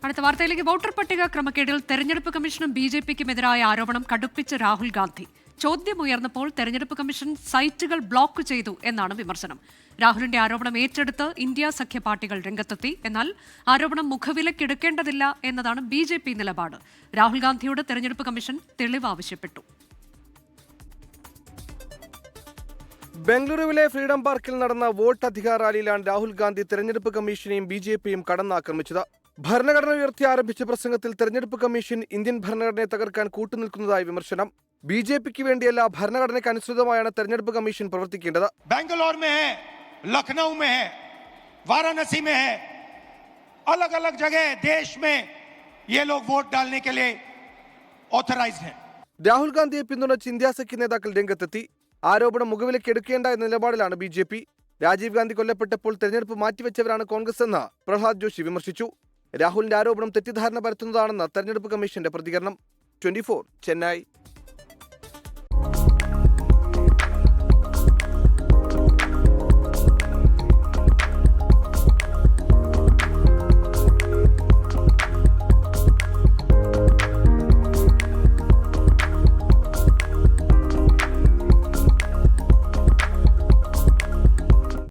അടുത്ത വാർത്തയിലേക്ക്. വോട്ടർ പട്ടിക ക്രമക്കേടിൽ തെരഞ്ഞെടുപ്പ് കമ്മീഷനും BJPക്കും എതിരായ ആരോപണം കടുപ്പിച്ച് രാഹുൽ ഗാന്ധി. ചോദ്യമുയർന്നപ്പോൾ തെരഞ്ഞെടുപ്പ് കമ്മീഷൻ സൈറ്റുകൾ ബ്ലോക്ക് ചെയ്തു എന്നാണ് വിമർശനം. രാഹുലിന്റെ ആരോപണം ഏറ്റെടുത്ത് ഇന്ത്യ സഖ്യ പാർട്ടികൾ രംഗത്തെത്തി. എന്നാൽ ആരോപണം മുഖവിലക്കെടുക്കേണ്ടതില്ല എന്നതാണ് BJP നിലപാട്. രാഹുൽ ഗാന്ധിയോട് തെരഞ്ഞെടുപ്പ് കമ്മീഷൻ തെളിവ് ആവശ്യപ്പെട്ടു. ബംഗളൂരുവിലെ ഫ്രീഡം പാർക്കിൽ നടന്ന വോട്ട് അധികാർ റാലിയിലാണ് രാഹുൽ ഗാന്ധി തെരഞ്ഞെടുപ്പ് കമ്മീഷനെയും BJPയും കടന്നാക്രമിച്ചത്. ഭരണഘടന ഉയർത്തി ആരംഭിച്ച പ്രസംഗത്തിൽ തെരഞ്ഞെടുപ്പ് കമ്മീഷൻ ഇന്ത്യൻ ഭരണഘടനയെ തകർക്കാൻ കൂട്ടുനിൽക്കുന്നതായി വിമർശനം. BJPക്ക് വേണ്ടിയല്ല, ഭരണഘടനയ്ക്ക് അനുസൃതമായാണ് തെരഞ്ഞെടുപ്പ് കമ്മീഷൻ പ്രവർത്തിക്കേണ്ടത്. बैंगलोर में है, लखनऊ में है, वाराणसी में है, अलग अलग जगह देश में ये लोग वोट डालने के लिए ऑथराइज्ड हैं. രാഹുൽ ഗാന്ധിയെ പിന്തുണച്ച് ഇന്ത്യ സഖ്യ നേതാക്കൾ രംഗത്തെത്തി. ആരോപണം മുഖവിലക്കെടുക്കേണ്ട എന്ന നിലപാടിലാണ് BJP. രാജീവ് ഗാന്ധി കൊല്ലപ്പെട്ടപ്പോൾ തെരഞ്ഞെടുപ്പ് മാറ്റിവെച്ചവരാണ് കോൺഗ്രസ് എന്ന് പ്രഹ്ലാദ് ജോഷി വിമർശിച്ചു. രാഹുലിന്റെ ആരോപണം തെറ്റിദ്ധാരണ പരത്തുന്നതാണെന്ന് തെരഞ്ഞെടുപ്പ് കമ്മീഷന്റെ പ്രതികരണം. 24 ചെന്നൈ.